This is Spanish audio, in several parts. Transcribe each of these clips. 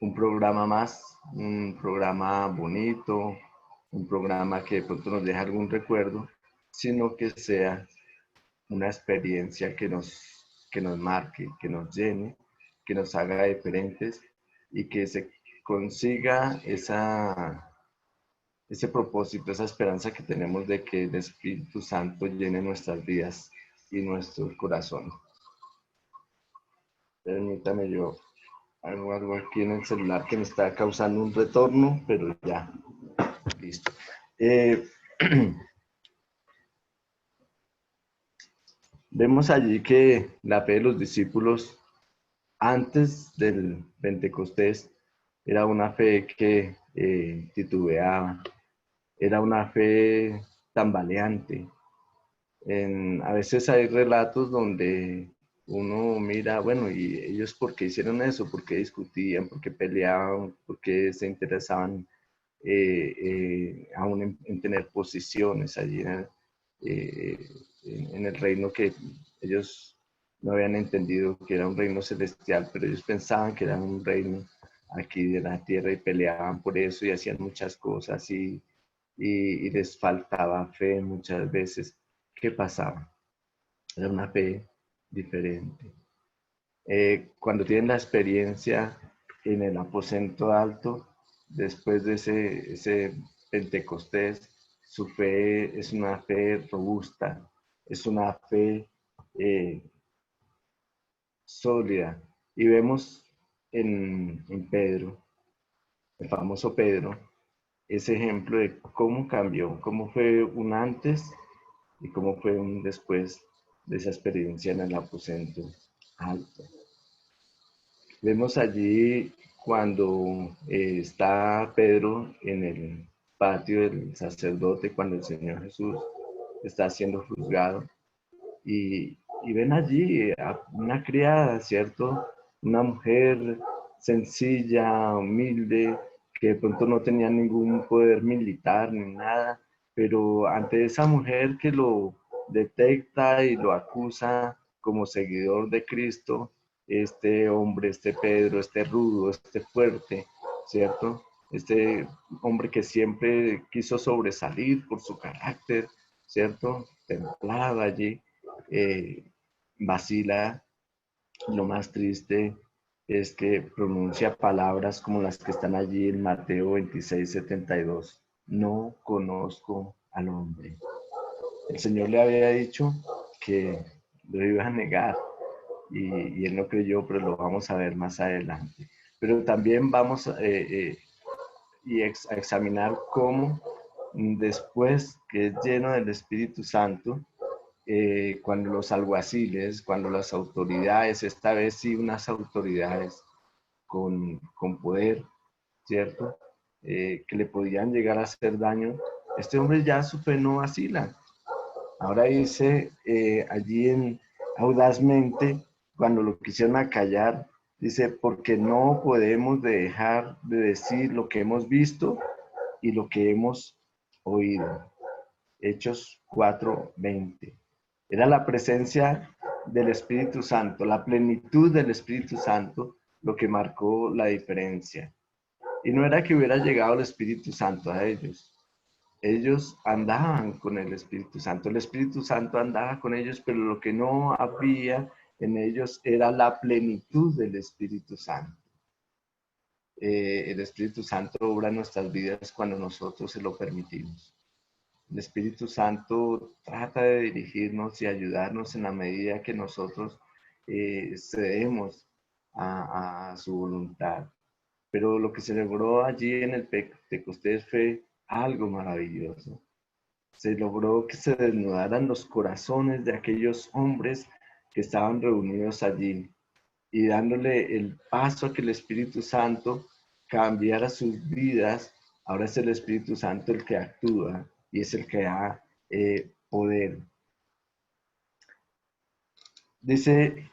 un programa más, un programa bonito, un programa que de pronto nos deje algún recuerdo, sino que sea una experiencia que nos marque, que nos llene, que nos haga diferentes y que se consiga ese propósito, esa esperanza que tenemos de que el Espíritu Santo llene nuestras vidas y nuestro corazón. Permítame, yo hago algo aquí en el celular que me está causando un retorno, pero ya, listo. Vemos allí que la fe de los discípulos antes del Pentecostés era una fe que titubeaba, era una fe tambaleante. A veces hay relatos donde uno mira, bueno, ¿y ellos por qué hicieron eso? ¿Por qué discutían? ¿Por qué peleaban? ¿Por qué se interesaban aún en tener posiciones allí eh, en el reino que ellos no habían entendido que era un reino celestial, pero ellos pensaban que era un reino aquí de la tierra y peleaban por eso y hacían muchas cosas y les faltaba fe muchas veces? ¿Qué pasaba? Era una fe diferente. Cuando tienen la experiencia en el aposento alto, después de ese Pentecostés, su fe es una fe robusta, es una fe eh, sólida. Y vemos en Pedro, el famoso Pedro, ese ejemplo de cómo cambió, cómo fue un antes y cómo fue un después de esa experiencia en el aposento alto. Vemos allí cuando está Pedro en el patio del sacerdote, cuando el Señor Jesús está siendo juzgado, y ven allí a una criada, ¿cierto? Una mujer sencilla, humilde, que de pronto no tenía ningún poder militar ni nada, pero ante esa mujer que lo detecta y lo acusa como seguidor de Cristo, este hombre, este Pedro, este rudo, este fuerte, ¿cierto? Este hombre que siempre quiso sobresalir por su carácter, ¿cierto? Templado allí, eh, vacila. Lo más triste es que pronuncia palabras como las que están allí en Mateo 26:72. No conozco al hombre. El Señor le había dicho que lo iba a negar y él no creyó, pero lo vamos a ver más adelante. Pero también vamos a examinar cómo después que es lleno del Espíritu Santo, cuando los alguaciles, cuando las autoridades, esta vez sí unas autoridades con poder, ¿cierto? Que le podían llegar a hacer daño, este hombre ya su fe no vacila. Ahora dice audazmente, cuando lo quisieron acallar, dice, porque no podemos dejar de decir lo que hemos visto y lo que hemos oído. Hechos 4:20. Era la presencia del Espíritu Santo, la plenitud del Espíritu Santo, lo que marcó la diferencia. Y no era que hubiera llegado el Espíritu Santo a ellos. Ellos andaban con el Espíritu Santo. El Espíritu Santo andaba con ellos, pero lo que no había en ellos era la plenitud del Espíritu Santo. El Espíritu Santo obra en nuestras vidas cuando nosotros se lo permitimos. El Espíritu Santo trata de dirigirnos y ayudarnos en la medida que nosotros cedemos a su voluntad. Pero lo que se logró allí en el Pentecostés fue algo maravilloso. Se logró que se desnudaran los corazones de aquellos hombres que estaban reunidos allí y dándole el paso a que el Espíritu Santo cambiara sus vidas. Ahora es el Espíritu Santo el que actúa y es el que da poder. Dice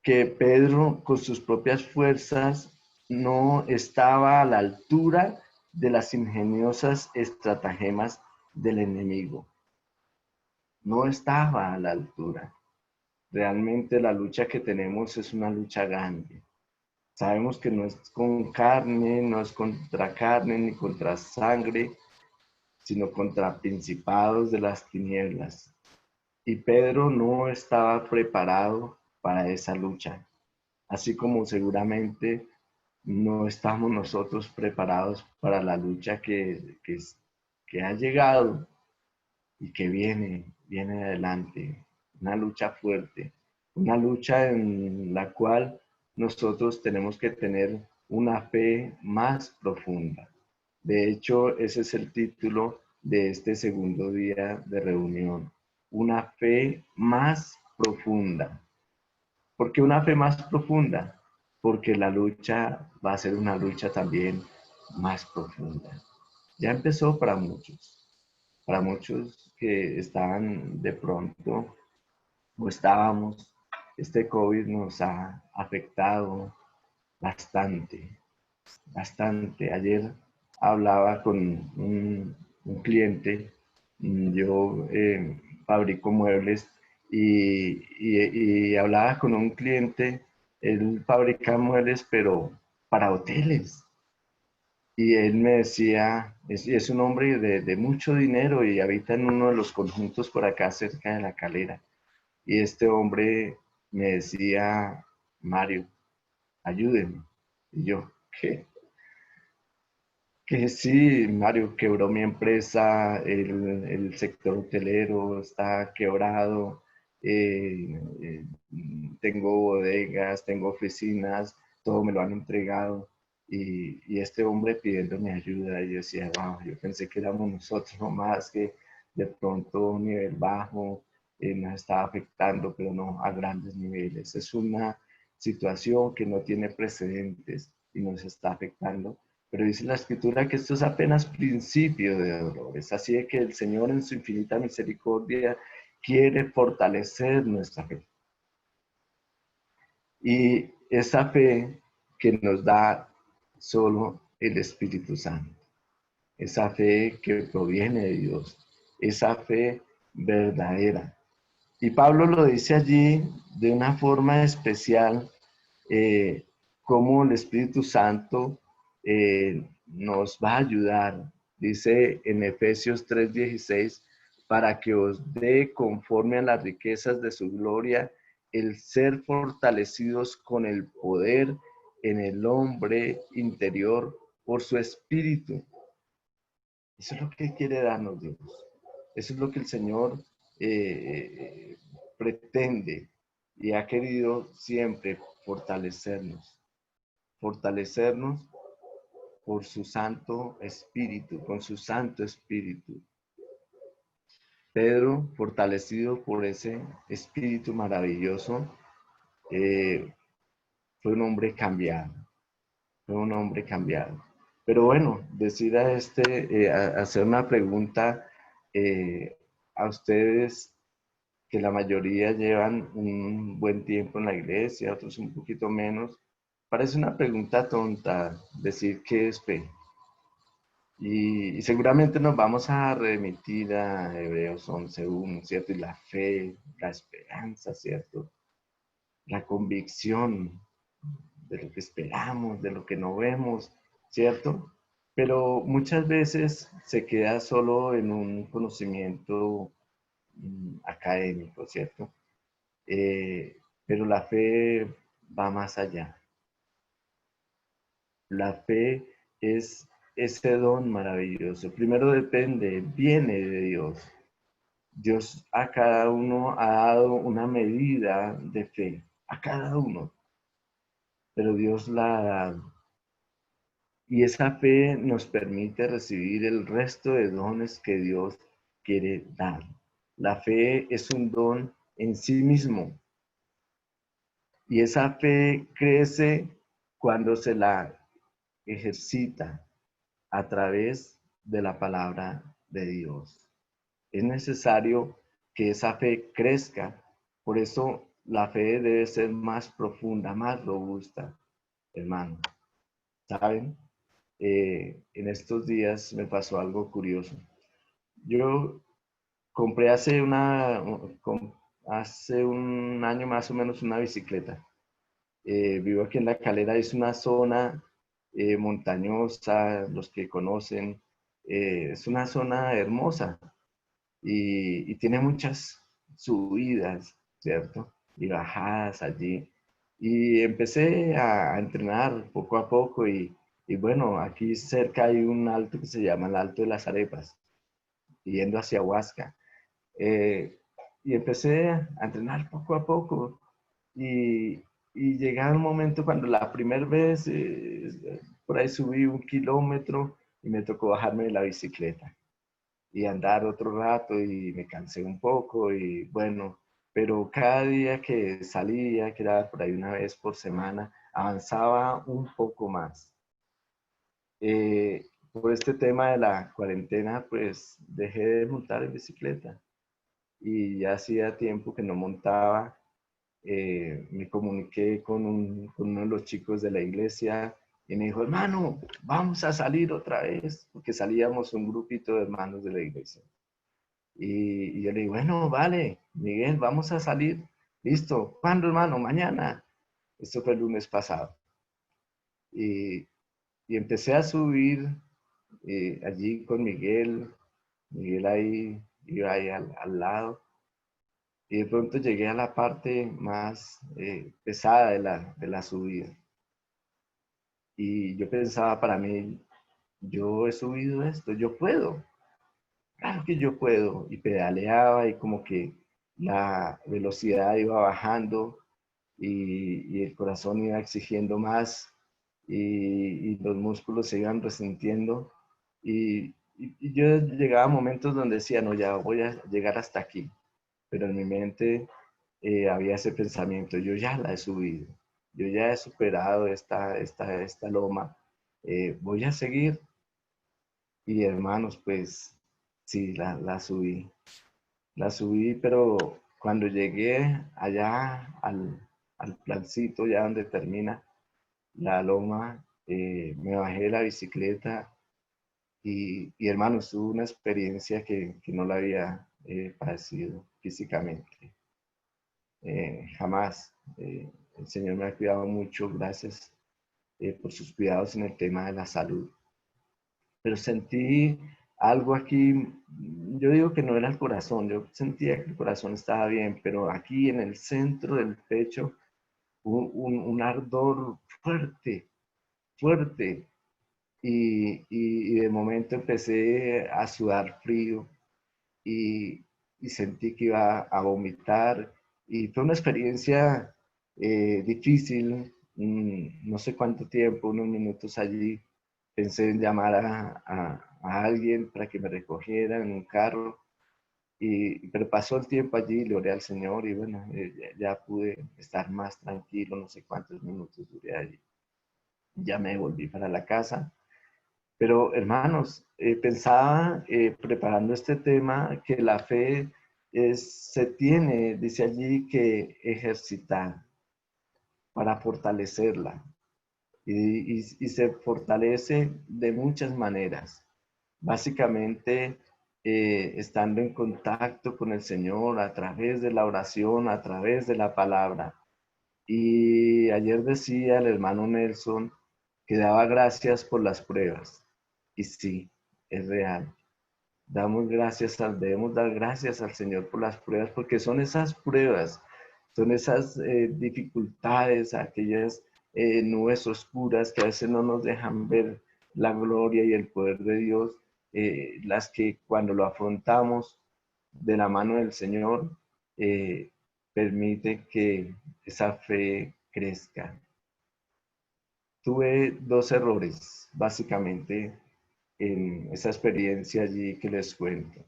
que Pedro con sus propias fuerzas no estaba a la altura de las ingeniosas estratagemas del enemigo. No estaba a la altura. Realmente la lucha que tenemos es una lucha grande. Sabemos que no es con carne, no es contra carne ni contra sangre, sino contra principados de las tinieblas. Y Pedro no estaba preparado para esa lucha, así como seguramente no estamos nosotros preparados para la lucha que ha llegado y que viene adelante. Una lucha fuerte, una lucha en la cual nosotros tenemos que tener una fe más profunda. De hecho, ese es el título de este segundo día de reunión. Una fe más profunda. ¿Por qué una fe más profunda? Porque la lucha va a ser una lucha también más profunda. Ya empezó para muchos que estaban de pronto o estábamos, este COVID nos ha afectado bastante, bastante. Ayer hablaba con un cliente, yo fabrico muebles y hablaba con un cliente, él fabrica muebles pero para hoteles. Y él me decía, es un hombre de mucho dinero y habita en uno de los conjuntos por acá cerca de La Calera. Y este hombre me decía, Mario, ayúdeme. Y yo, ¿qué? Que sí, Mario, quebró mi empresa, el sector hotelero está quebrado, eh, tengo bodegas, tengo oficinas, todo me lo han entregado. Y este hombre pidiéndome ayuda, y yo decía, wow, yo pensé que éramos nosotros nomás, que de pronto un nivel bajo nos estaba afectando, pero no a grandes niveles. Es una situación que no tiene precedentes y nos está afectando, pero dice la escritura que esto es apenas principio de dolores. Así es que el Señor en su infinita misericordia quiere fortalecer nuestra fe. Y esa fe que nos da solo el Espíritu Santo. Esa fe que proviene de Dios. Esa fe verdadera. Y Pablo lo dice allí de una forma especial, cómo el Espíritu Santo nos va a ayudar. Dice en Efesios 3:16, para que os dé conforme a las riquezas de su gloria el ser fortalecidos con el poder en el hombre interior por su espíritu. Eso es lo que quiere darnos Dios. Eso es lo que el Señor pretende y ha querido siempre fortalecernos. Fortalecernos por su Santo Espíritu, con su Santo Espíritu. Pedro, fortalecido por ese Espíritu maravilloso, eh, fue un hombre cambiado. Fue un hombre cambiado. Pero bueno, decida hacer una pregunta a ustedes que la mayoría llevan un buen tiempo en la iglesia, otros un poquito menos. Parece una pregunta tonta decir qué es fe. Y seguramente nos vamos a remitir a Hebreos 11:1, ¿cierto? Y la fe, la esperanza, ¿cierto? La convicción de lo que esperamos, de lo que no vemos, ¿cierto? Pero muchas veces se queda solo en un conocimiento académico, ¿cierto? Pero la fe va más allá. La fe es ese don maravilloso. Primero depende, viene de Dios. Dios a cada uno ha dado una medida de fe, a cada uno, pero Dios la ha dado. Y esa fe nos permite recibir el resto de dones que Dios quiere dar. La fe es un don en sí mismo. Y esa fe crece cuando se la ejercita a través de la palabra de Dios. Es necesario que esa fe crezca. Por eso la fe debe ser más profunda, más robusta, hermano. ¿Saben? En estos días me pasó algo curioso. Yo compré hace un año más o menos una bicicleta. Vivo aquí en La Calera, es una zona montañosa, los que conocen, es una zona hermosa y tiene muchas subidas, ¿cierto? Y bajadas allí. Y empecé a entrenar poco a poco y bueno, aquí cerca hay un alto que se llama el Alto de las Arepas, yendo hacia Huasca. Eh, y empecé a entrenar poco a poco y, y llegaba un momento cuando la primera vez por ahí subí 1 kilómetro y me tocó bajarme de la bicicleta y andar otro rato y me cansé un poco y bueno, pero cada día que salía, que era por ahí una vez por semana, avanzaba un poco más. Por este tema de la cuarentena, pues dejé de montar en bicicleta y ya hacía tiempo que no montaba. Me comuniqué con uno de los chicos de la iglesia y me dijo, hermano, vamos a salir otra vez, porque salíamos un grupito de hermanos de la iglesia. Y yo le digo, bueno, vale, Miguel, vamos a salir. Listo. ¿Cuándo, hermano? Mañana. Esto fue el lunes pasado. Y, y empecé a subir allí con Miguel. Miguel ahí iba ahí al lado. Y de pronto llegué a la parte más pesada de la subida. Y yo pensaba para mí, yo he subido esto, yo puedo. Claro que yo puedo. Y pedaleaba y como que la velocidad iba bajando y el corazón iba exigiendo más y los músculos se iban resintiendo. Y yo llegaba a momentos donde decía, no, ya voy a llegar hasta aquí. Pero en mi mente había ese pensamiento, yo ya la he subido, yo ya he superado esta loma, voy a seguir. Y hermanos, pues sí, la subí, pero cuando llegué allá al plancito, ya donde termina la loma, me bajé de la bicicleta y hermanos, tuve una experiencia que no la había padecido físicamente. Jamás. El Señor me ha cuidado mucho, gracias por sus cuidados en el tema de la salud. Pero sentí algo aquí, yo digo que no era el corazón, yo sentía que el corazón estaba bien, pero aquí en el centro del pecho un ardor fuerte, fuerte, y de momento empecé a sudar frío y, y sentí que iba a vomitar y fue una experiencia difícil, no sé cuánto tiempo, unos minutos allí. Pensé en llamar a alguien para que me recogiera en un carro, pero pasó el tiempo allí, le oré al Señor y bueno, ya pude estar más tranquilo, no sé cuántos minutos duré allí. Ya me volví para la casa. Pero hermanos, pensaba preparando este tema que la fe se tiene, dice allí, que ejercitar para fortalecerla. Y se fortalece de muchas maneras. Básicamente, estando en contacto con el Señor a través de la oración, a través de la palabra. Y ayer decía el hermano Nelson que daba gracias por las pruebas. Y sí, es real. Debemos dar gracias al Señor por las pruebas, porque son esas pruebas, son esas dificultades, aquellas nubes oscuras que a veces no nos dejan ver la gloria y el poder de Dios, las que cuando lo afrontamos de la mano del Señor, eh, permite que esa fe crezca. Tuve dos errores, básicamente, en esa experiencia allí que les cuento.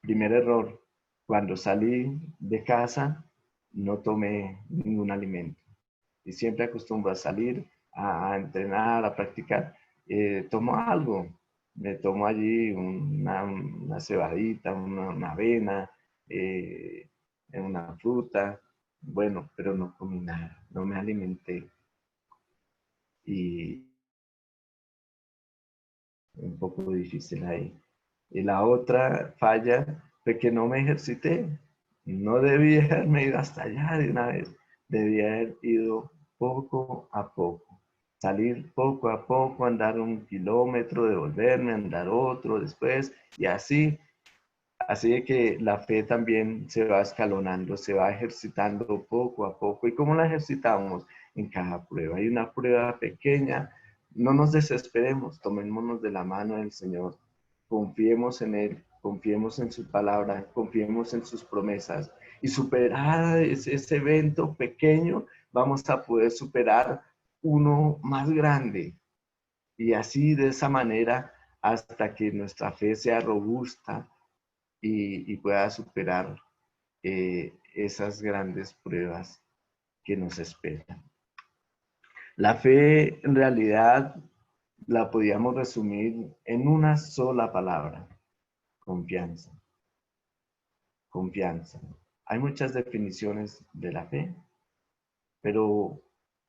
Primer error, cuando salí de casa no tomé ningún alimento y siempre acostumbro a salir a entrenar, a practicar. Tomo algo, me tomo allí una cebadita, una avena, una fruta, bueno, pero no comí nada, no me alimenté y un poco difícil ahí. Y la otra falla fue que no me ejercité. No debía haberme ido hasta allá de una vez. Debía haber ido poco a poco. Salir poco a poco, andar 1 kilómetro, devolverme, andar otro después, y así. Así de que la fe también se va escalonando, se va ejercitando poco a poco. ¿Y cómo la ejercitamos? En cada prueba. Hay una prueba pequeña. No nos desesperemos, tomémonos de la mano del Señor. Confiemos en Él, confiemos en su palabra, confiemos en sus promesas. Y superar ese evento pequeño, vamos a poder superar uno más grande. Y así de esa manera hasta que nuestra fe sea robusta y pueda superar esas grandes pruebas que nos esperan. La fe en realidad la podíamos resumir en una sola palabra: confianza. Confianza. Hay muchas definiciones de la fe, pero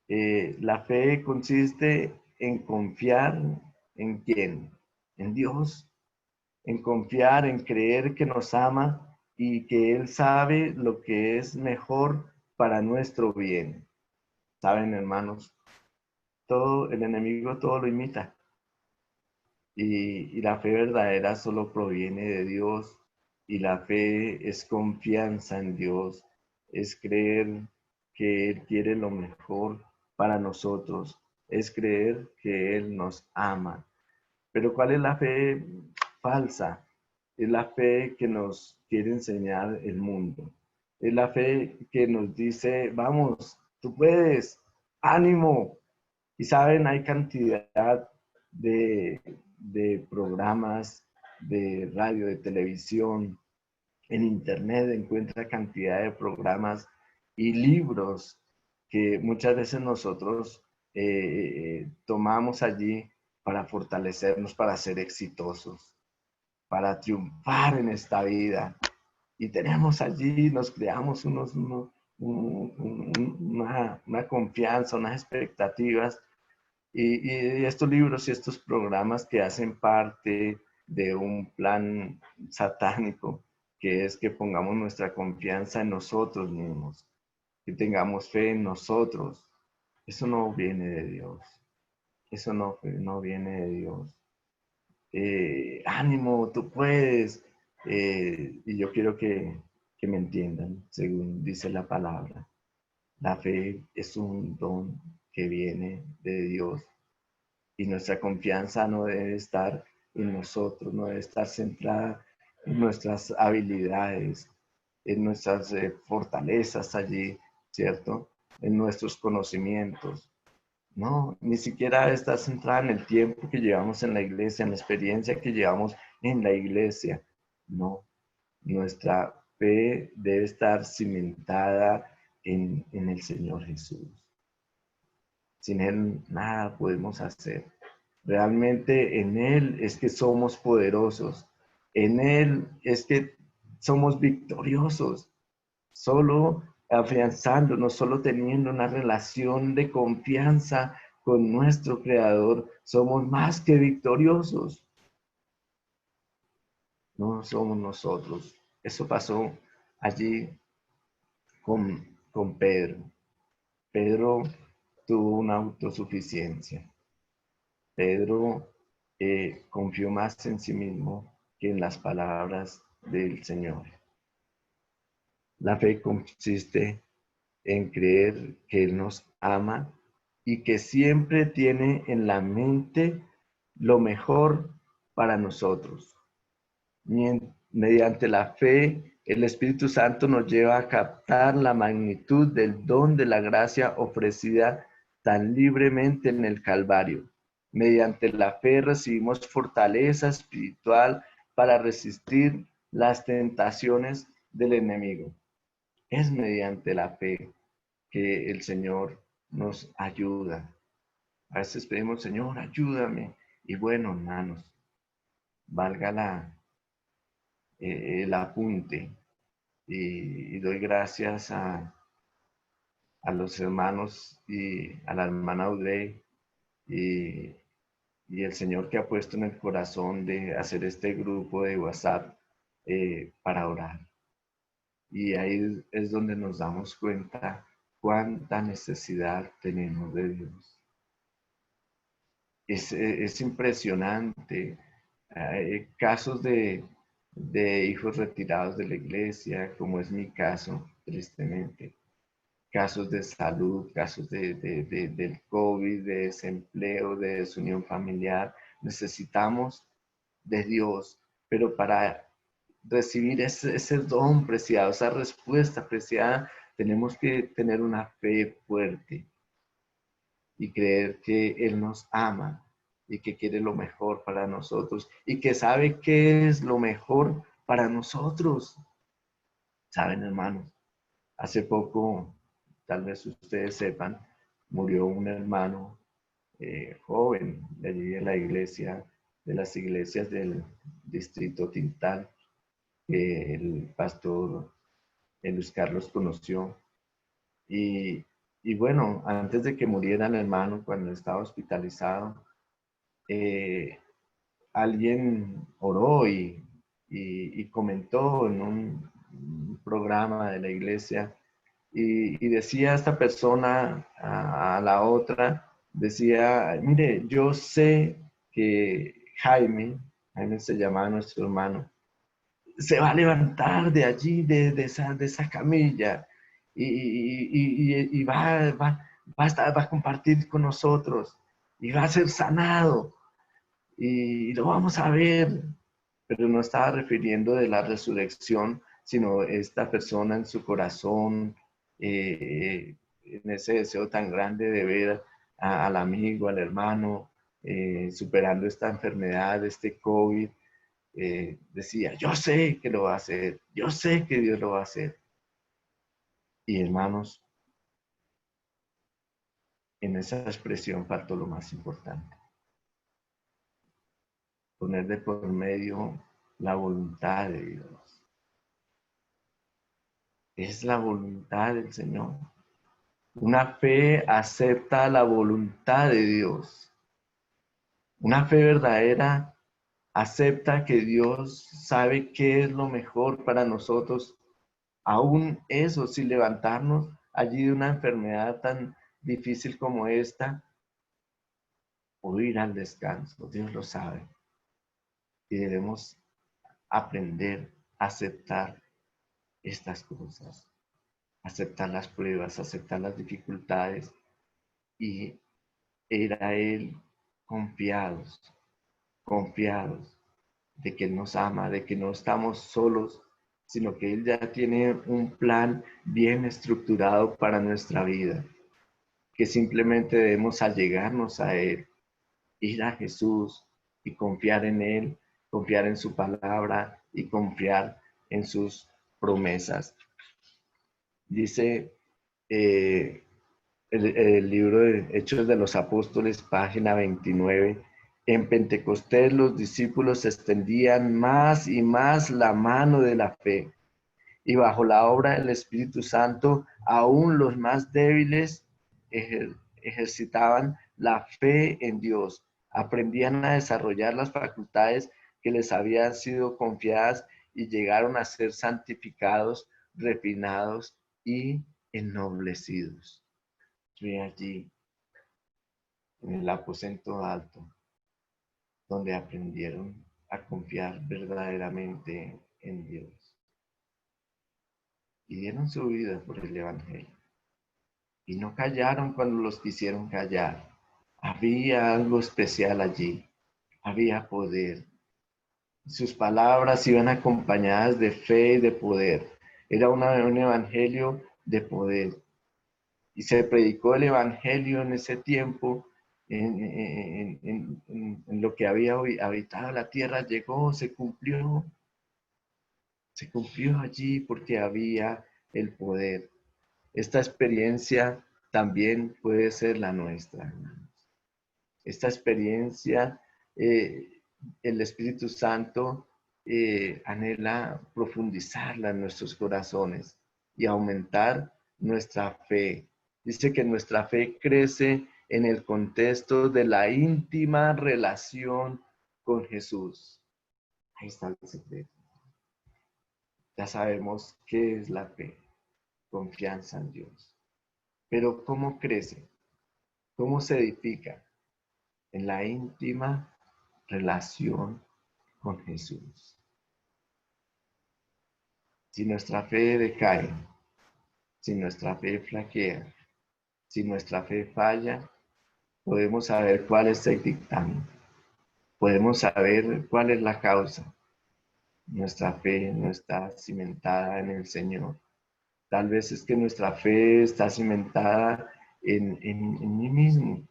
la fe consiste en confiar en quién, en Dios, en confiar, en creer que nos ama y que Él sabe lo que es mejor para nuestro bien. Saben, hermanos, todo el enemigo todo lo imita, y la fe verdadera solo proviene de Dios, y la fe es confianza en Dios, es creer que Él quiere lo mejor para nosotros, es creer que Él nos ama. Pero ¿cuál es la fe falsa? Es la fe que nos quiere enseñar el mundo. Es la fe que nos dice, vamos, tú puedes, ánimo. Y saben, hay cantidad de programas de radio, de televisión, en internet encuentra cantidad de programas y libros que muchas veces nosotros tomamos allí para fortalecernos, para ser exitosos, para triunfar en esta vida. Y tenemos allí, nos creamos una confianza, unas expectativas, y estos libros y estos programas que hacen parte de un plan satánico, que es que pongamos nuestra confianza en nosotros mismos, que tengamos fe en nosotros. Eso no viene de Dios. Eso no viene de Dios. Ánimo, tú puedes. Y yo quiero que me entiendan, según dice la palabra. La fe es un don que viene de Dios, y nuestra confianza no debe estar en nosotros, no debe estar centrada en nuestras habilidades, en nuestras fortalezas allí, ¿cierto? En nuestros conocimientos. No, ni siquiera está centrada en el tiempo que llevamos en la iglesia, en la experiencia que llevamos en la iglesia. No, nuestra fe debe estar cimentada en el Señor Jesús. Sin Él nada podemos hacer. Realmente en Él es que somos poderosos. En Él es que somos victoriosos. Solo afianzándonos, solo teniendo una relación de confianza con nuestro Creador, somos más que victoriosos. No somos nosotros. Eso pasó allí con Pedro. Pedro tuvo una autosuficiencia. Pedro confió más en sí mismo que en las palabras del Señor. La fe consiste en creer que Él nos ama y que siempre tiene en la mente lo mejor para nosotros. Mediante la fe, el Espíritu Santo nos lleva a captar la magnitud del don de la gracia ofrecida tan libremente en el Calvario. Mediante la fe recibimos fortaleza espiritual para resistir las tentaciones del enemigo. Es mediante la fe que el Señor nos ayuda. A veces pedimos, Señor, ayúdame. Y bueno, hermanos, valga el apunte. Y doy gracias a los hermanos y a la hermana Audrey y, y el Señor que ha puesto en el corazón de hacer este grupo de WhatsApp para orar. Y ahí es donde nos damos cuenta cuánta necesidad tenemos de Dios. Es impresionante. Hay casos de hijos retirados de la iglesia, como es mi caso, tristemente. Casos de salud, casos del COVID, de desempleo, de desunión familiar. Necesitamos de Dios, pero para recibir ese don preciado, esa respuesta preciada, tenemos que tener una fe fuerte y creer que Él nos ama y que quiere lo mejor para nosotros y que sabe qué es lo mejor para nosotros. Saben, hermanos, hace poco, tal vez ustedes sepan, murió un hermano joven de allí de la iglesia, de las iglesias del distrito Tintán, que el pastor Luis Carlos conoció. Y, y bueno, antes de que muriera el hermano, cuando estaba hospitalizado, eh, alguien oró y comentó en un programa de la iglesia y decía esta persona a la otra, decía, mire, yo sé que Jaime se llamaba nuestro hermano, se va a levantar de allí, de esa camilla, y va a compartir con nosotros, y va a ser sanado, y lo vamos a ver. Pero no estaba refiriendo de la resurrección, sino esta persona en su corazón, en ese deseo tan grande de ver al amigo, al hermano, superando esta enfermedad, este COVID, decía, yo sé que lo va a hacer, yo sé que Dios lo va a hacer. Y hermanos, en esa expresión faltó lo más importante, poner de por medio la voluntad de Dios. Es la voluntad del Señor. Una fe acepta la voluntad de Dios. Una fe verdadera acepta que Dios sabe qué es lo mejor para nosotros. Aún eso, sin levantarnos allí de una enfermedad tan difícil como esta, o ir al descanso, Dios lo sabe. Y debemos aprender a aceptar estas cosas, aceptar las pruebas, aceptar las dificultades y ir a Él confiados, confiados de que Él nos ama, de que no estamos solos, sino que Él ya tiene un plan bien estructurado para nuestra vida, que simplemente debemos allegarnos a Él, ir a Jesús y confiar en Él, confiar en su palabra y confiar en sus promesas. Dice el libro de Hechos de los Apóstoles, página 29. En Pentecostés los discípulos extendían más y más la mano de la fe, y bajo la obra del Espíritu Santo, aún los más débiles ejercitaban la fe en Dios, aprendían a desarrollar las facultades que les habían sido confiadas y llegaron a ser santificados, refinados y ennoblecidos. Fui allí, en el aposento alto, donde aprendieron a confiar verdaderamente en Dios y dieron su vida por el Evangelio. Y no callaron cuando los quisieron callar. Había algo especial allí, había poder. Sus palabras iban acompañadas de fe y de poder. Era un evangelio de poder. Y se predicó el evangelio en ese tiempo, en lo que había habitado la tierra, llegó, se cumplió allí porque había el poder. Esta experiencia también puede ser la nuestra, hermanos. Esta experiencia, el Espíritu Santo anhela profundizarla en nuestros corazones y aumentar nuestra fe. Dice que nuestra fe crece en el contexto de la íntima relación con Jesús. Ahí está el secreto. Ya sabemos qué es la fe. Confianza en Dios. Pero ¿cómo crece? ¿Cómo se edifica? En la íntima relación con Jesús. Si nuestra fe decae, si nuestra fe flaquea, si nuestra fe falla, podemos saber cuál es el dictamen, podemos saber cuál es la causa. Nuestra fe no está cimentada en el Señor. Tal vez es que nuestra fe está cimentada en mí mismo,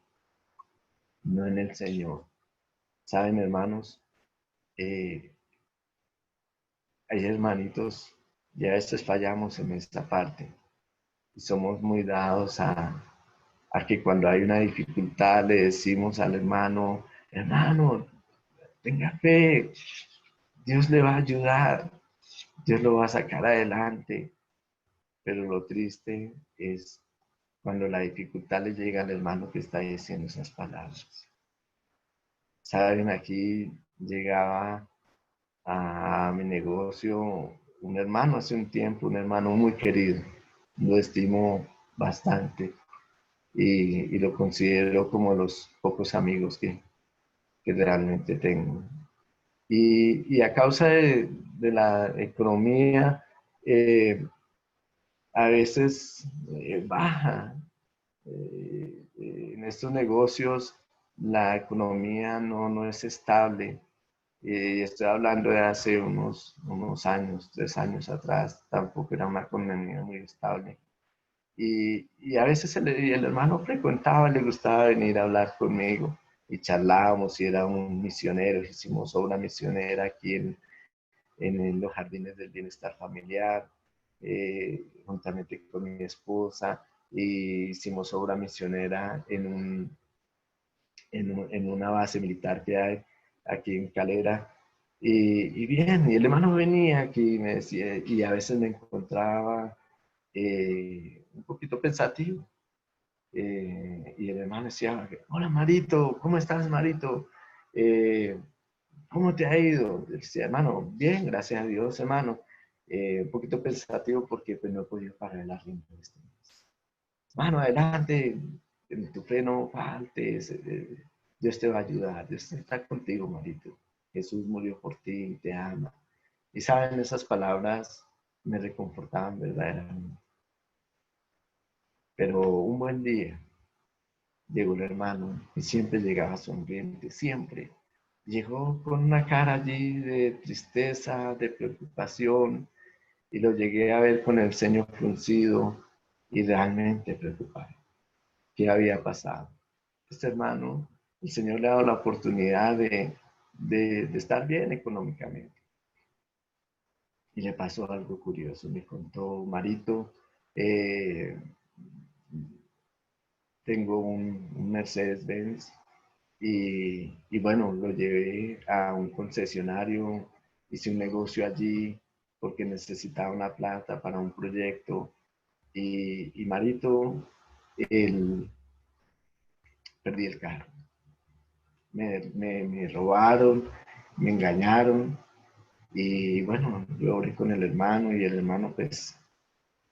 no en el Señor. Saben, hermanos, eh, hay hermanitos y a veces fallamos en esta parte y somos muy dados a que cuando hay una dificultad le decimos al hermano, hermano, tenga fe, Dios le va a ayudar, Dios lo va a sacar adelante. Pero lo triste es cuando la dificultad le llega al hermano que está diciendo esas palabras. Saben, aquí llegaba a mi negocio un hermano hace un tiempo, un hermano muy querido. Lo estimo bastante y lo considero como los pocos amigos que realmente tengo. Y a causa de la economía, a veces baja. En estos negocios la economía no es estable. Estoy hablando de hace unos años, 3 años atrás, tampoco era una economía muy estable. Y a veces el hermano frecuentaba, le gustaba venir a hablar conmigo y charlábamos y era un misionero, hicimos obra misionera aquí en los jardines del bienestar familiar, juntamente con mi esposa, y hicimos obra misionera en una base militar que hay aquí en Calera. Y bien, y el hermano venía aquí y me decía, y a veces me encontraba un poquito pensativo. Y el hermano decía, hola Marito, ¿cómo estás Marito? Eh, ¿Cómo te ha ido? Decía, hermano, bien, gracias a Dios, hermano. Un poquito pensativo porque pues, no he podido pagar el arriendo de este mes. Hermano, adelante, en tu fe no faltes, Dios te va a ayudar, Dios está contigo, Marito. Jesús murió por ti y te ama. Y saben, esas palabras me reconfortaban verdaderamente. Pero un buen día llegó el hermano y siempre llegaba sonriente, siempre. Llegó con una cara allí de tristeza, de preocupación, y lo llegué a ver con el ceño fruncido y realmente preocupado. ¿Qué había pasado? Este hermano, el Señor le ha dado la oportunidad de estar bien económicamente. Y le pasó algo curioso. Me contó, Marito, eh, tengo un Mercedes-Benz y bueno, lo llevé a un concesionario, hice un negocio allí porque necesitaba una plata para un proyecto y Marito, el, perdí el carro. Me robaron, me engañaron y bueno, yo hablé con el hermano y el hermano pues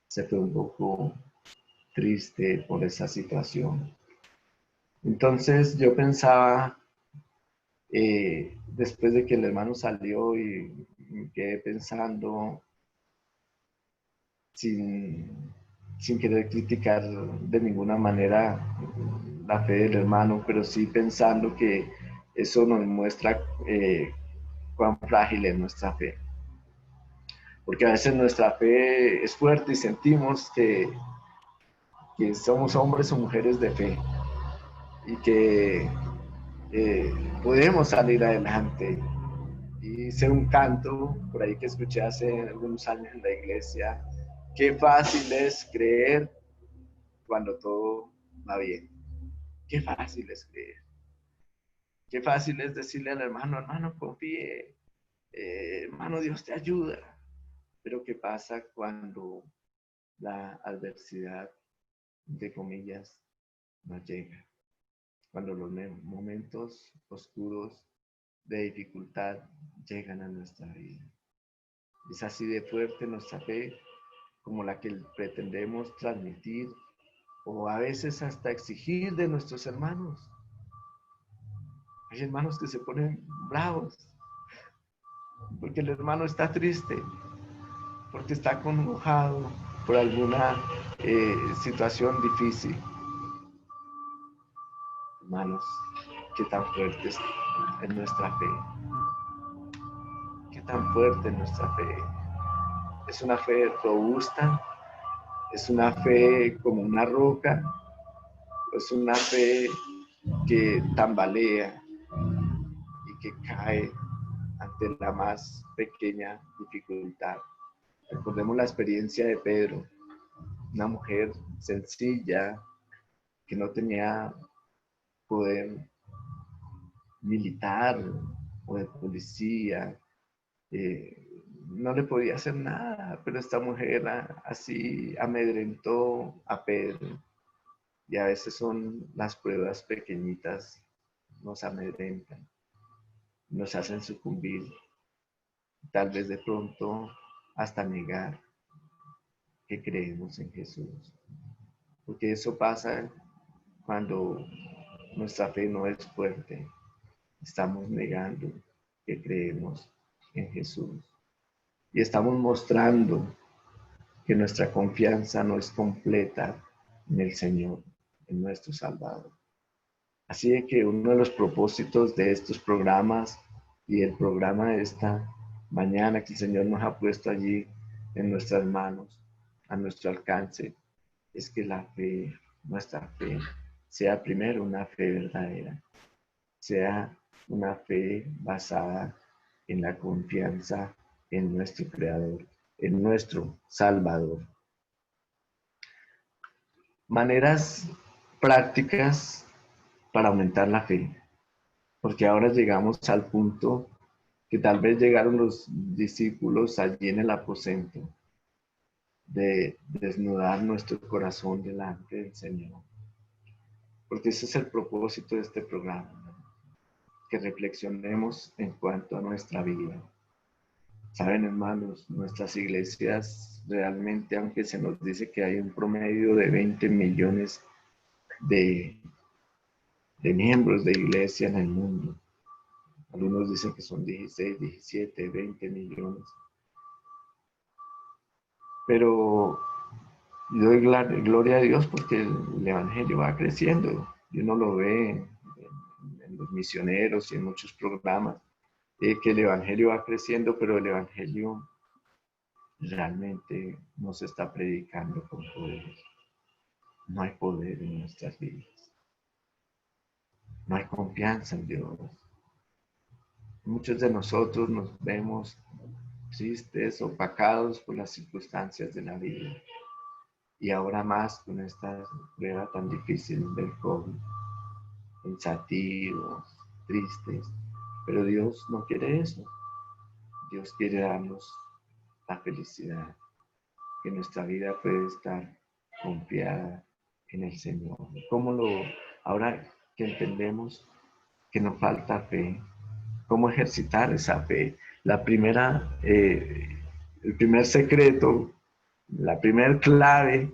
se fue un poco triste por esa situación. Entonces yo pensaba, después de que el hermano salió y me quedé pensando sin, sin querer criticar de ninguna manera la fe del hermano, pero sí pensando que eso nos muestra cuán frágil es nuestra fe. Porque a veces nuestra fe es fuerte y sentimos que somos hombres o mujeres de fe y que eh, podemos salir adelante. Y hice un canto por ahí que escuché hace algunos años en la iglesia. Qué fácil es creer cuando todo va bien. Qué fácil es creer. Qué fácil es decirle al hermano, hermano, confíe, hermano, Dios te ayuda. Pero ¿qué pasa cuando la adversidad, entre comillas, nos llega? Cuando los momentos oscuros de dificultad llegan a nuestra vida. Es así de fuerte nuestra fe como la que pretendemos transmitir o a veces hasta exigir de nuestros hermanos. Hay hermanos que se ponen bravos porque el hermano está triste, porque está conmojado por alguna situación difícil. Hermanos, qué tan fuerte es en nuestra fe, qué tan fuerte es nuestra fe. Es una fe robusta, es una fe como una roca, es una fe que tambalea y que cae ante la más pequeña dificultad. Recordemos la experiencia de Pedro, una mujer sencilla que no tenía poder militar o de policía, no le podía hacer nada, pero esta mujer así amedrentó a Pedro. Y a veces son las pruebas pequeñitas, nos amedrentan, nos hacen sucumbir, tal vez de pronto hasta negar que creemos en Jesús. Porque eso pasa cuando nuestra fe no es fuerte. Estamos negando que creemos en Jesús. Y estamos mostrando que nuestra confianza no es completa en el Señor, en nuestro Salvador. Así de que uno de los propósitos de estos programas y el programa de esta mañana que el Señor nos ha puesto allí en nuestras manos, a nuestro alcance, es que la fe, nuestra fe, sea primero una fe verdadera, sea una fe basada en la confianza en nuestro Creador, en nuestro Salvador. Maneras prácticas para aumentar la fe, porque ahora llegamos al punto que tal vez llegaron los discípulos allí en el aposento, de desnudar nuestro corazón delante del Señor. Porque ese es el propósito de este programa, que reflexionemos en cuanto a nuestra vida. Saben, hermanos, nuestras iglesias realmente, aunque se nos dice que hay un promedio de 20 millones de miembros de iglesia en el mundo, algunos dicen que son 16, 17, 20 millones. Pero doy gloria a Dios porque el Evangelio va creciendo. Y uno lo ve en los misioneros y en muchos programas, que el Evangelio va creciendo, pero el Evangelio realmente no se está predicando con poder. No hay poder en nuestras vidas. No hay confianza en Dios. Muchos de nosotros nos vemos tristes, opacados por las circunstancias de la vida. Y ahora más con esta prueba tan difícil del COVID. Pensativos, tristes. Pero Dios no quiere eso. Dios quiere darnos la felicidad. Que nuestra vida puede estar confiada en el Señor. Ahora que entendemos que nos falta fe, cómo ejercitar esa fe? El primer secreto, la primera clave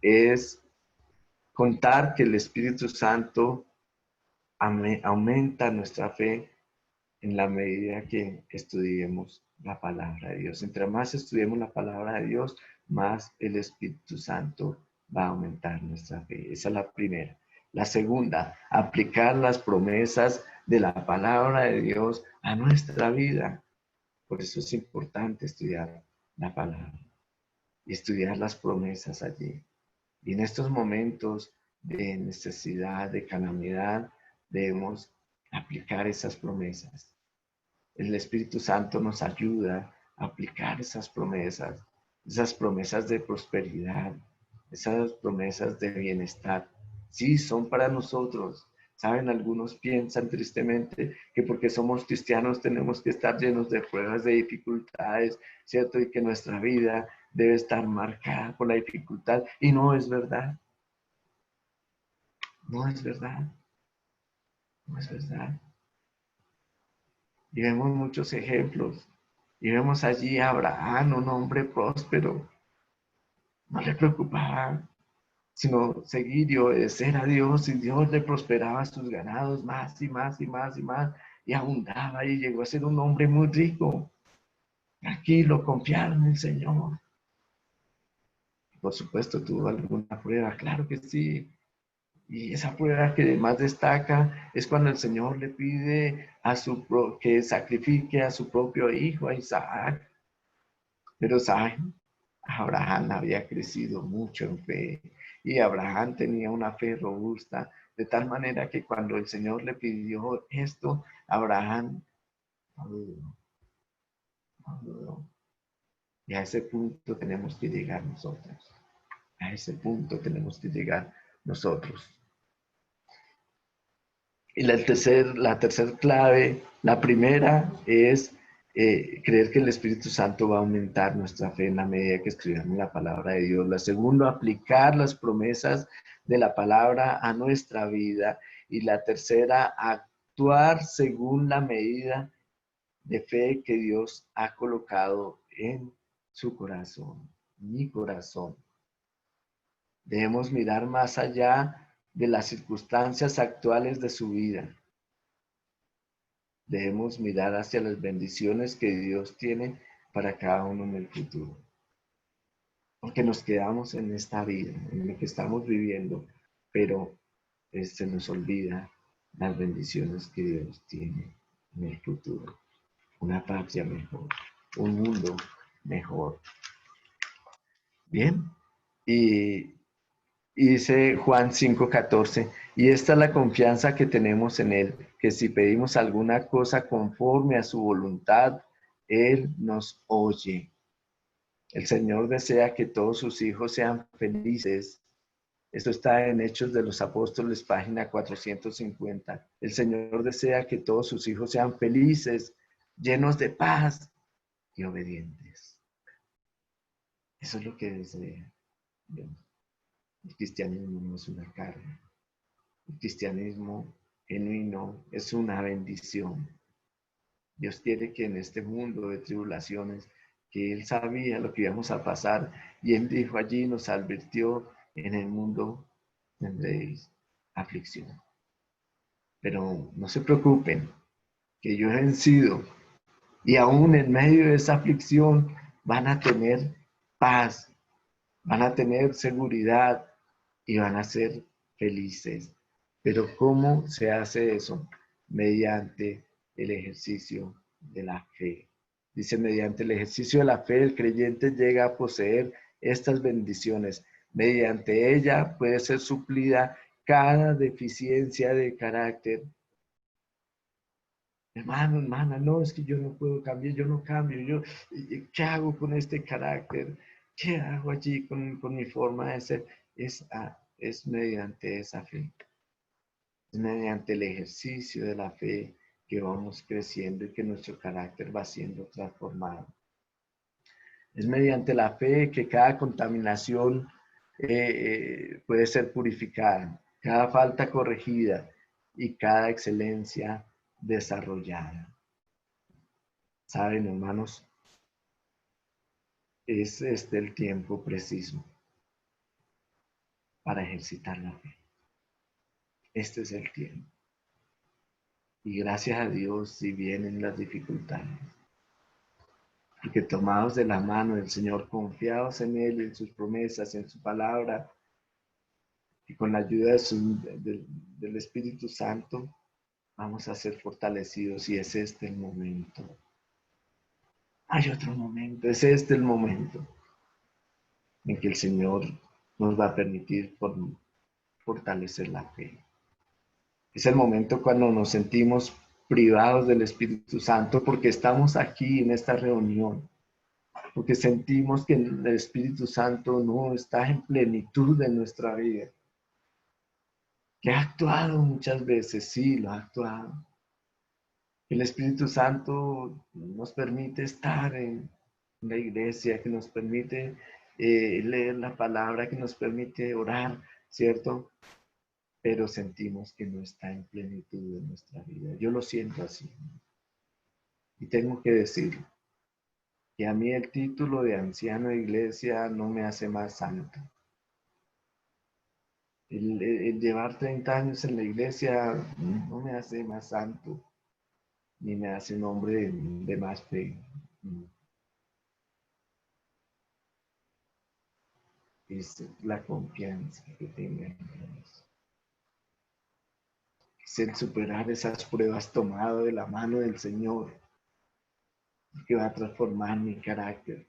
es contar que el Espíritu Santo aumenta nuestra fe en la medida que estudiemos la palabra de Dios. Entre más estudiemos la palabra de Dios, más el Espíritu Santo va a aumentar nuestra fe. Esa es la primera. La segunda, aplicar las promesas de la palabra de Dios a nuestra vida. Por eso es importante estudiar la palabra y estudiar las promesas allí. Y en estos momentos de necesidad, de calamidad, debemos aplicar esas promesas. El Espíritu Santo nos ayuda a aplicar esas promesas de prosperidad, esas promesas de bienestar. Sí, son para nosotros. Saben, algunos piensan tristemente que porque somos cristianos tenemos que estar llenos de pruebas, de dificultades, ¿cierto? Y que nuestra vida debe estar marcada por la dificultad. Y no es verdad. No es verdad. No es verdad. Y vemos muchos ejemplos. Y vemos allí a Abraham, un hombre próspero. No le preocupaba sino seguir y obedecer a Dios, y Dios le prosperaba sus ganados más y más y más y más, y abundaba y llegó a ser un hombre muy rico. Tranquilo, confiado en el Señor. Por supuesto, tuvo alguna prueba, claro que sí. Y esa prueba que más destaca es cuando el Señor le pide que sacrifique a su propio hijo, a Isaac. Pero saben, Abraham había crecido mucho en fe y Abraham tenía una fe robusta, de tal manera que cuando el Señor le pidió esto, Abraham no dudó, no dudó. Y a ese punto tenemos que llegar nosotros. A ese punto tenemos que llegar nosotros. Y la tercer clave, la primera es creer que el Espíritu Santo va a aumentar nuestra fe en la medida que escribamos la palabra de Dios. La segunda, aplicar las promesas de la palabra a nuestra vida. Y la tercera, actuar según la medida de fe que Dios ha colocado en su corazón, mi corazón. Debemos mirar más allá de las circunstancias actuales de su vida. Debemos mirar hacia las bendiciones que Dios tiene para cada uno en el futuro. Porque nos quedamos en esta vida, en lo que estamos viviendo, pero se nos olvida las bendiciones que Dios tiene en el futuro. Una patria mejor, un mundo mejor. Bien, y Y dice Juan 5:14, y esta es la confianza que tenemos en Él, que si pedimos alguna cosa conforme a su voluntad, Él nos oye. El Señor desea que todos sus hijos sean felices. Esto está en Hechos de los Apóstoles, página 450. El Señor desea que todos sus hijos sean felices, llenos de paz y obedientes. Eso es lo que desea Dios. El cristianismo no es una carga. El cristianismo genuino es una bendición. Dios quiere que en este mundo de tribulaciones, que Él sabía lo que íbamos a pasar, y Él dijo allí, nos advirtió, en el mundo tendréis aflicción. Pero no se preocupen, que yo he vencido, y aún en medio de esa aflicción van a tener paz, van a tener seguridad y van a ser felices. Pero ¿cómo se hace eso? Mediante el ejercicio de la fe. Dice, mediante el ejercicio de la fe, el creyente llega a poseer estas bendiciones. Mediante ella puede ser suplida cada deficiencia de carácter. Hermano, hermana, no, es que yo no puedo cambiar, yo no cambio, ¿qué hago con este carácter? ¿Qué hago allí con mi forma de ser? Es mediante esa fe. Es mediante el ejercicio de la fe que vamos creciendo y que nuestro carácter va siendo transformado. Es mediante la fe que cada contaminación puede ser purificada, cada falta corregida y cada excelencia desarrollada. Saben, hermanos, es este el tiempo preciso para ejercitar la fe. Este es el tiempo. Y gracias a Dios si vienen las dificultades. Porque tomados de la mano del Señor, confiados en Él, en sus promesas, en su palabra, y con la ayuda del Espíritu Santo, vamos a ser fortalecidos y es este el momento. Hay otro momento, es este el momento en que el Señor nos va a permitir fortalecer la fe. Es el momento cuando nos sentimos privados del Espíritu Santo porque estamos aquí en esta reunión, porque sentimos que el Espíritu Santo no está en plenitud en nuestra vida. Que ha actuado muchas veces, sí, lo ha actuado. El Espíritu Santo nos permite estar en la iglesia, que nos permite leer la palabra, que nos permite orar, ¿cierto? Pero sentimos que no está en plenitud en nuestra vida. Yo lo siento así. Y tengo que decir que a mí el título de anciano de iglesia no me hace más santo. El llevar 30 años en la iglesia no me hace más santo, ni me hace un hombre de más fe. Es la confianza que tenga en Dios. Es el superar esas pruebas tomado de la mano del Señor que va a transformar mi carácter.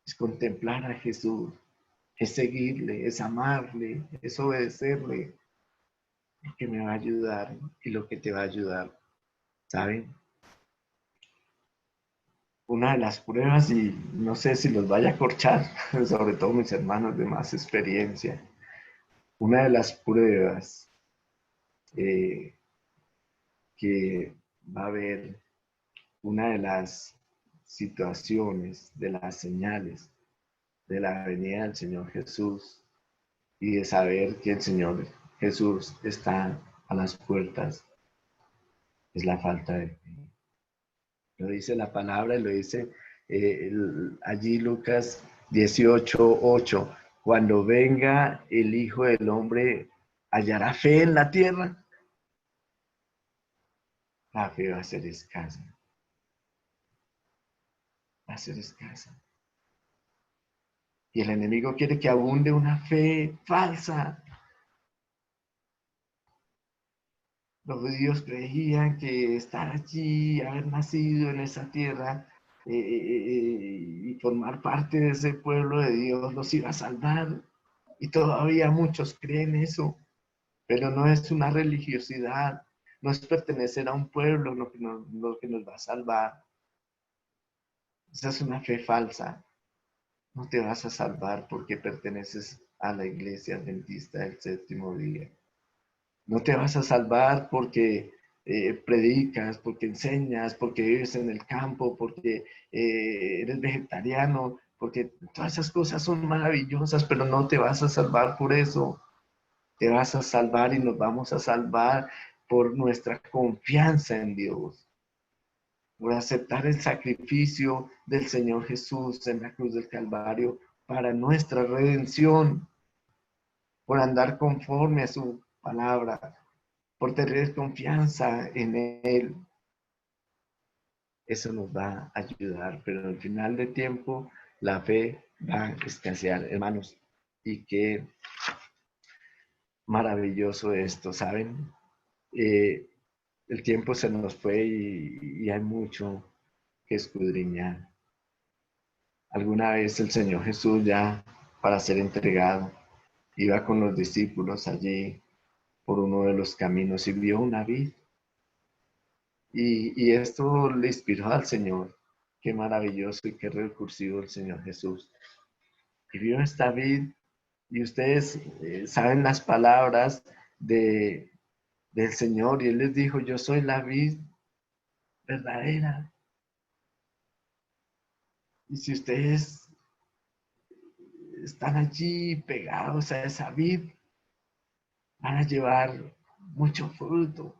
Es contemplar a Jesús, es seguirle, es amarle, es obedecerle, lo que me va a ayudar y lo que te va a ayudar. ¿Saben? Una de las pruebas, y no sé si los vaya a corchar, sobre todo mis hermanos de más experiencia, una de las pruebas eh, que va a haber, una de las situaciones, de las señales de la venida del Señor Jesús y de saber que el Señor Jesús está a las puertas, es la falta de fe. Lo dice la palabra y lo dice allí Lucas 18:8. Cuando venga el Hijo del Hombre, ¿hallará fe en la tierra? La fe va a ser escasa. Va a ser escasa. Y el enemigo quiere que abunde una fe falsa. Los judíos creían que estar allí, haber nacido en esa tierra y formar parte de ese pueblo de Dios los iba a salvar. Y todavía muchos creen eso, pero no es una religiosidad, no es pertenecer a un pueblo lo que nos va a salvar. Esa es una fe falsa. No te vas a salvar porque perteneces a la iglesia adventista del séptimo día. No te vas a salvar porque predicas, porque enseñas, porque vives en el campo, porque eres vegetariano, porque todas esas cosas son maravillosas, pero no te vas a salvar por eso. Te vas a salvar y nos vamos a salvar por nuestra confianza en Dios, por aceptar el sacrificio del Señor Jesús en la cruz del Calvario para nuestra redención, por andar conforme a su palabra, por tener confianza en Él. Eso nos va a ayudar, pero al final de tiempo la fe va a escasear, hermanos. Y qué maravilloso esto, ¿saben? Eh, el tiempo se nos fue y hay mucho que escudriñar. Alguna vez el Señor Jesús ya para ser entregado iba con los discípulos allí por uno de los caminos y vio una vid. Y esto le inspiró al Señor. Qué maravilloso y qué recursivo el Señor Jesús. Y vio esta vid y ustedes saben las palabras del Señor y Él les dijo, yo soy la vid verdadera. Y si ustedes están allí pegados a esa vid, van a llevar mucho fruto.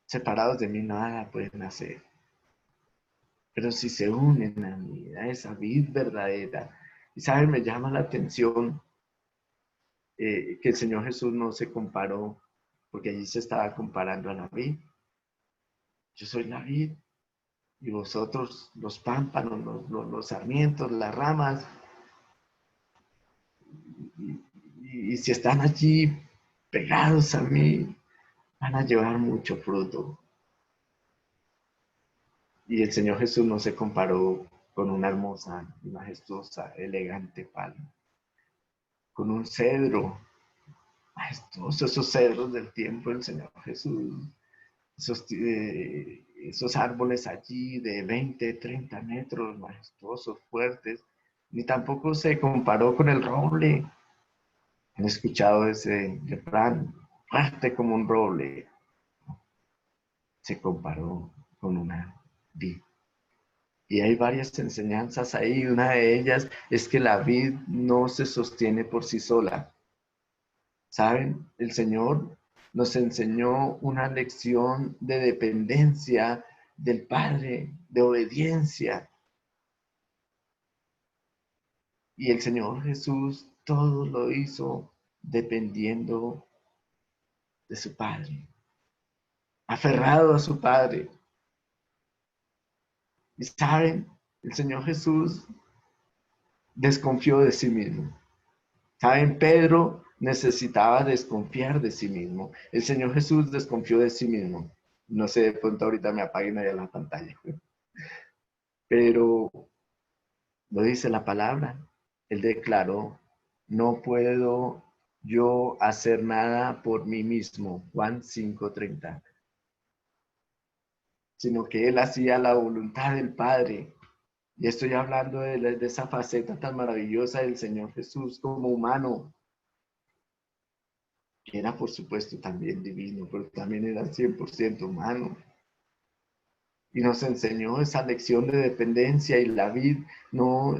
Separados de mí nada pueden hacer. Pero si se unen a mí, a esa vid verdadera, y saben, me llama la atención que el Señor Jesús no se comparó, porque allí se estaba comparando a la vid. Yo soy la vid y vosotros los pámpanos, los sarmientos, las ramas. Y si están allí pegados a mí, van a llevar mucho fruto. Y el Señor Jesús no se comparó con una hermosa, majestuosa, elegante palma, con un cedro majestuoso, esos cedros del tiempo del Señor Jesús, esos árboles allí de 20, 30 metros, majestuosos, fuertes, ni tampoco se comparó con el roble. Han escuchado ese refrán, fuerte como un roble, se comparó con una vid. Y hay varias enseñanzas ahí. Una de ellas es que la vid no se sostiene por sí sola. ¿Saben? El Señor nos enseñó una lección de dependencia del Padre, de obediencia. Y el Señor Jesús todo lo hizo dependiendo de su Padre, aferrado a su Padre. Y saben, el Señor Jesús desconfió de sí mismo. Saben, Pedro necesitaba desconfiar de sí mismo. El Señor Jesús desconfió de sí mismo. No sé, de pronto ahorita me apaguen ahí la pantalla. Pero lo dice la palabra. Él declaró, no puedo yo hacer nada por mí mismo. Juan 5:30. Sino que él hacía la voluntad del Padre. Y estoy hablando de esa faceta tan maravillosa del Señor Jesús como humano, que era por supuesto también divino, pero también era 100% humano. Y nos enseñó esa lección de dependencia y la vid no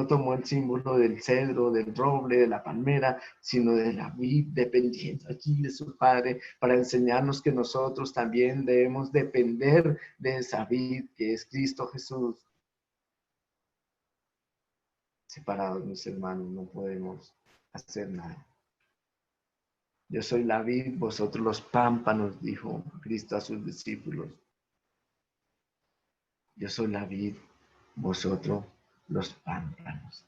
tomó el símbolo del cedro, del roble, de la palmera, sino de la vid dependiendo allí de su Padre para enseñarnos que nosotros también debemos depender de esa vid que es Cristo Jesús. Separados, mis hermanos, no podemos hacer nada. Yo soy la vid, vosotros los pámpanos, dijo Cristo a sus discípulos. Yo soy la vid, vosotros los pámpanos.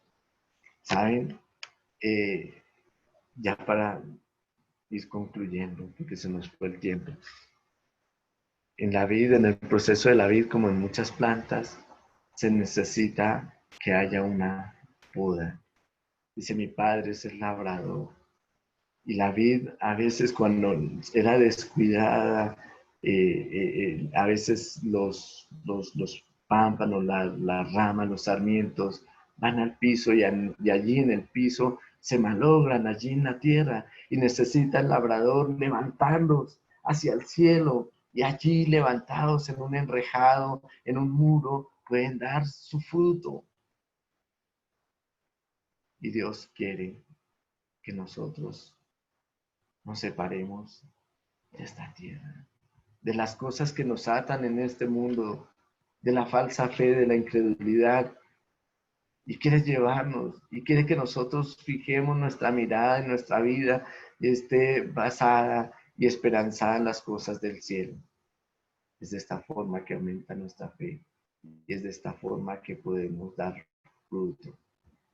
¿Saben? Ya para ir concluyendo, porque se nos fue el tiempo. En la vid, en el proceso de la vid, como en muchas plantas, se necesita que haya una poda. Dice mi padre es el labrador. Y la vid a veces cuando era descuidada, a veces los pámpanos, las ramas, los sarmientos van al piso y allí en el piso se malogran, allí en la tierra, y necesita el labrador levantarlos hacia el cielo y allí levantados en un enrejado, en un muro, pueden dar su fruto. Y Dios quiere que nosotros nos separemos de esta tierra, de las cosas que nos atan en este mundo, de la falsa fe, de la incredulidad, y quiere llevarnos, y quiere que nosotros fijemos nuestra mirada en nuestra vida y esté basada y esperanzada en las cosas del cielo. Es de esta forma que aumenta nuestra fe, y es de esta forma que podemos dar fruto.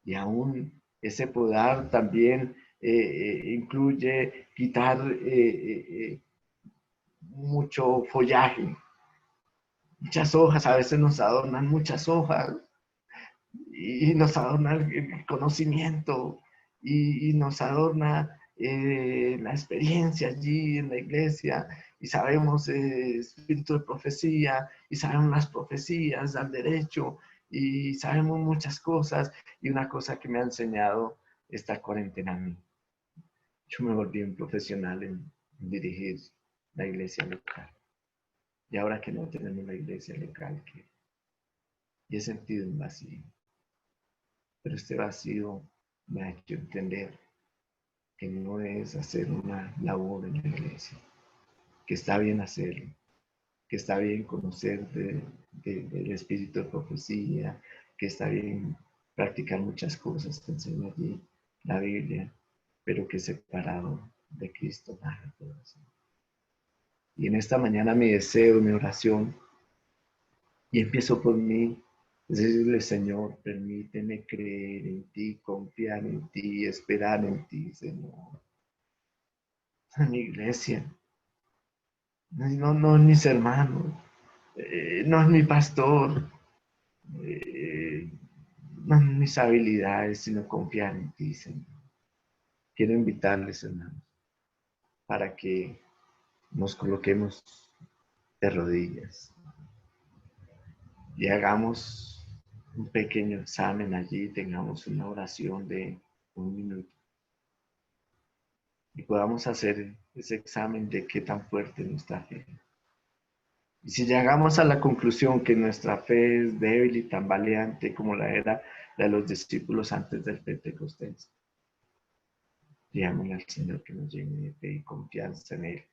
Y aún ese podar también incluye quitar mucho follaje, muchas hojas, a veces nos adornan muchas hojas y nos adorna el conocimiento y nos adorna la experiencia allí en la iglesia y sabemos espíritu de profecía y sabemos las profecías al derecho y sabemos muchas cosas y una cosa que me ha enseñado esta cuarentena a mí. Yo me volví un profesional en dirigir la iglesia local. Y ahora que no tenemos la iglesia local, y he sentido un vacío. Pero este vacío me ha hecho entender que no es hacer una labor en la iglesia, que está bien hacerlo, que está bien conocer del espíritu de profecía, que está bien practicar muchas cosas que enseña allí la Biblia, pero que separado de Cristo nada puedo hacer. Y en esta mañana mi deseo, mi oración, y empiezo por mí, es decirle, Señor, permíteme creer en ti, confiar en ti, esperar en ti, Señor. En mi iglesia, no es mis hermanos, no es mi pastor, eh, no es mis habilidades, sino confiar en ti, Señor. Quiero invitarles, hermanos, para que nos coloquemos de rodillas y hagamos un pequeño examen allí, tengamos una oración de 1 minuto y podamos hacer ese examen de qué tan fuerte es nuestra fe. Y si llegamos a la conclusión que nuestra fe es débil y tambaleante como la era de los discípulos antes del Pentecostés, digámosle al Señor que nos llene de fe y confianza en Él,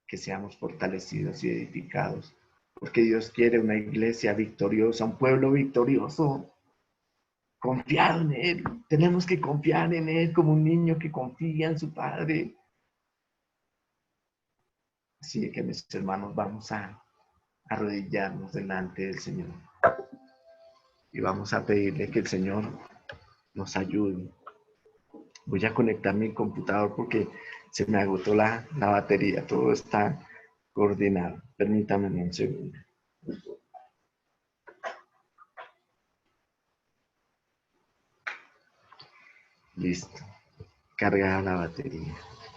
que seamos fortalecidos y edificados, porque Dios quiere una iglesia victoriosa, un pueblo victorioso, confiado en Él. Tenemos que confiar en Él como un niño que confía en su Padre. Así que mis hermanos, vamos a arrodillarnos delante del Señor y vamos a pedirle que el Señor nos ayude. Voy a conectar mi computador porque se me agotó la batería. Todo está coordinado. Permítame un segundo. Listo. Cargada la batería.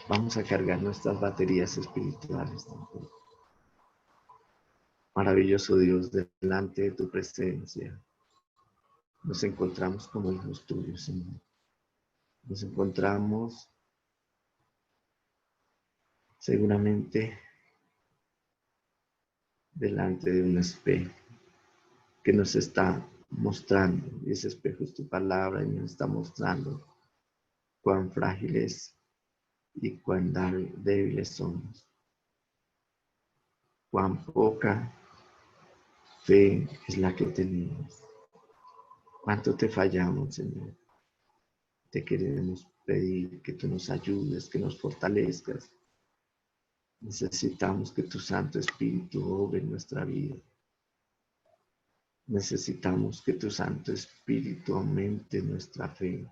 Vamos a cargar nuestras baterías espirituales también. Maravilloso Dios, delante de tu presencia nos encontramos como hijos tuyos, Señor. Nos encontramos seguramente delante de un espejo que nos está mostrando, y ese espejo es tu palabra y nos está mostrando cuán frágiles y cuán débiles somos, cuán poca fe es la que tenemos, cuánto te fallamos, Señor. Te queremos pedir que tú nos ayudes, que nos fortalezcas. Necesitamos que tu Santo Espíritu obre en nuestra vida. Necesitamos que tu Santo Espíritu aumente nuestra fe.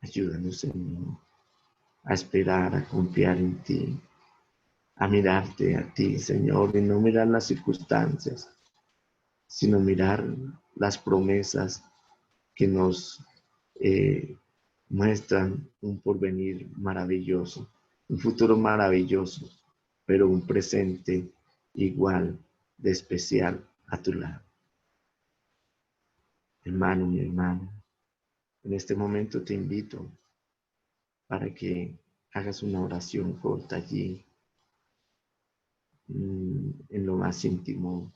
Ayúdanos, Señor, a esperar, a confiar en ti, a mirarte a ti, Señor, y no mirar las circunstancias, sino mirar las promesas que nos muestran un porvenir maravilloso, un futuro maravilloso, pero un presente igual de especial a tu lado. Hermano, mi hermana, en este momento te invito para que hagas una oración corta allí, en lo más íntimo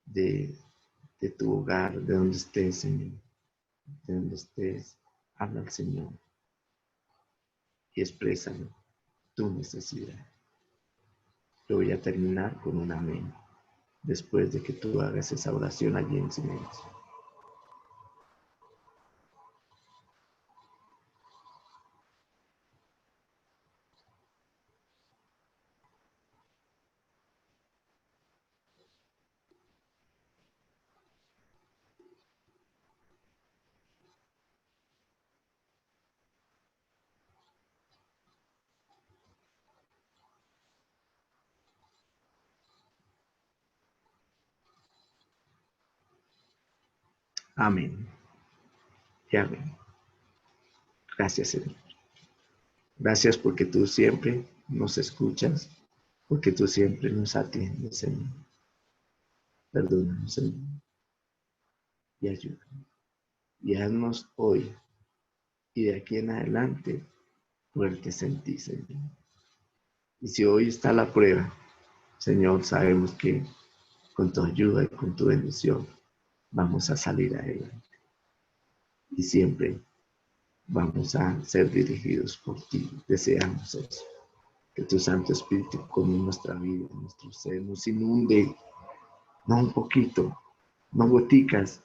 de tu hogar, de donde estés, Señor, de donde estés. Habla al Señor y exprésalo tu necesidad. Yo voy a terminar con un amén, después de que tú hagas esa oración allí en silencio. Amén y amén. Gracias, Señor. Gracias porque tú siempre nos escuchas, porque tú siempre nos atiendes, Señor. Perdónanos, Señor, y ayúdanos. Y haznos hoy y de aquí en adelante fuertes en ti, Señor. Y si hoy está la prueba, Señor, sabemos que con tu ayuda y con tu bendición vamos a salir adelante. Y siempre vamos a ser dirigidos por ti. Deseamos eso. Que tu Santo Espíritu come nuestra vida, nuestro ser, nos inunde, no un poquito, no goticas,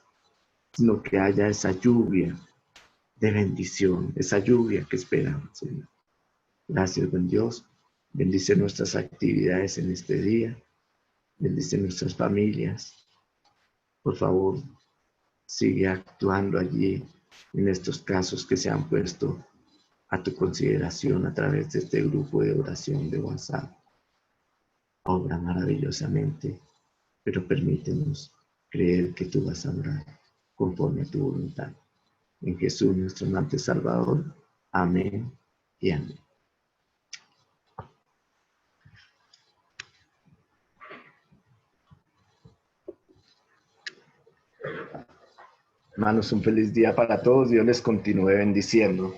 sino que haya esa lluvia de bendición, esa lluvia que esperamos, Señor. Gracias, buen Dios. Bendice nuestras actividades en este día. Bendice nuestras familias. Por favor, sigue actuando allí en estos casos que se han puesto a tu consideración a través de este grupo de oración de WhatsApp. Obra maravillosamente, pero permítenos creer que tú vas a obrar conforme a tu voluntad. En Jesús, nuestro amante Salvador. Amén y amén. Hermanos, un feliz día para todos. Dios les continúe bendiciendo.